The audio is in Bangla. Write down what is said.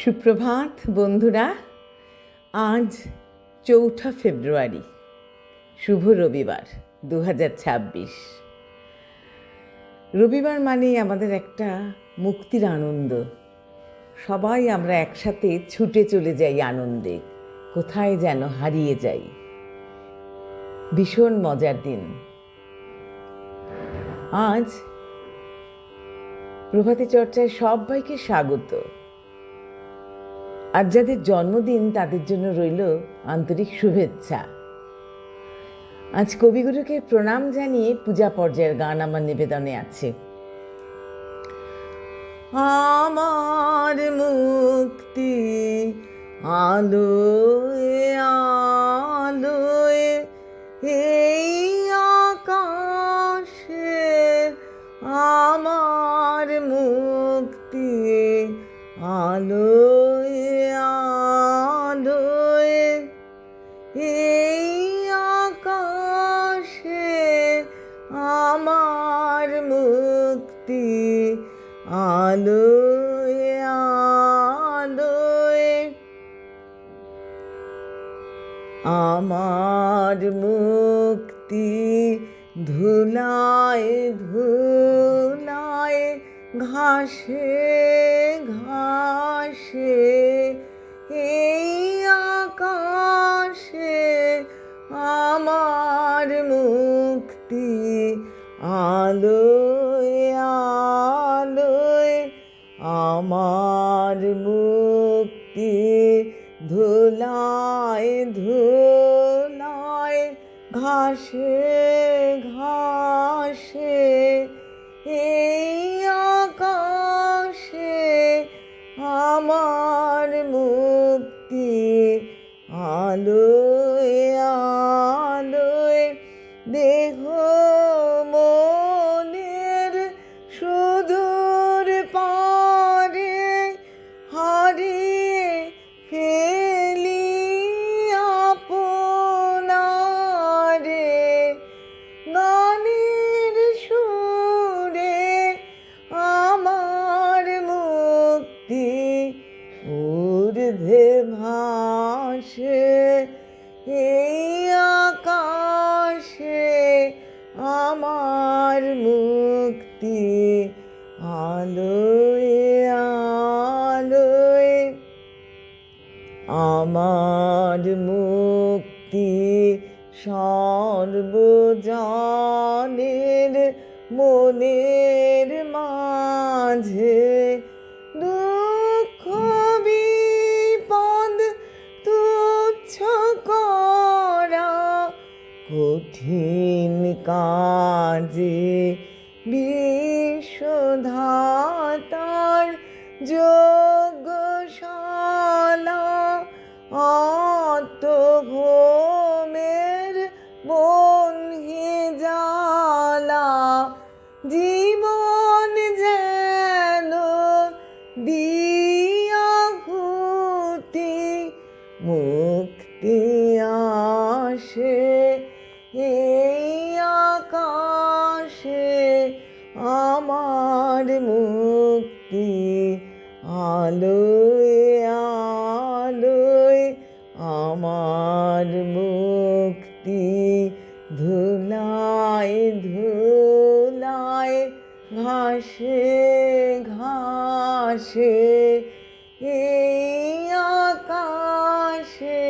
সুপ্রভাত বন্ধুরা। আজ ৪ঠা ফেব্রুয়ারি, শুভ রবিবার ২০২৬। রবিবার মানেই আমাদের একটা মুক্তির আনন্দ। সবাই আমরা একসাথে ছুটে চলে যাই আনন্দে, কোথায় যেন হারিয়ে যাই। ভীষণ মজার দিন। আজ প্রভাতী চর্চায় সবাইকে স্বাগত। আর যাদের জন্মদিন তাদের জন্য রইল আন্তরিক শুভেচ্ছা। আজ কবিগুরুকে প্রণাম জানিয়ে পূজা পর্যায়ের গান আমার নিবেদনে আছে। আমার মুক্তি আলোয় আলোয় এই আকাশে, আমার মুক্তি আলোয় আলোয় এই আকাশে, আমার মুক্তি আলোয় আলোয়, আমার মুক্তি ধুলায় ধুলায় ঘাসে ঘাসে এই আকাশে, আমার মুক্তি আলোয় আলোয়, আমার মুক্তি ধুলায় ধুলায় ঘাসে ঘাসে এই আকাশে, আমার মুক্তি আলোয় আলোয়। দেহ মনের সুদূর পারে হারিয়ে ফেলি আপনারে, গানের সুরে আমার মুক্তি ঊর্ধ্বে ভাসে এই আকাশে, আমার মুক্তি আলোয় আলোয়, আমার মুক্তি সর্বজনের মনের মাঝে, দুঃখ বিপদ তুচ্ছ করা কঠিন কাজে, বিশ্বধাতার যজ্ঞশালা আত্মভোমের বহ্নি জ্বালা, জীবন যেন দিয়াহুতি মুক্তি আসে এই আকাশে, আমার মুক্তি আলোয় আলোয়, আমার মুক্তি ধুলায় ধুলায় ঘাসে ঘাসে এই আকাশে,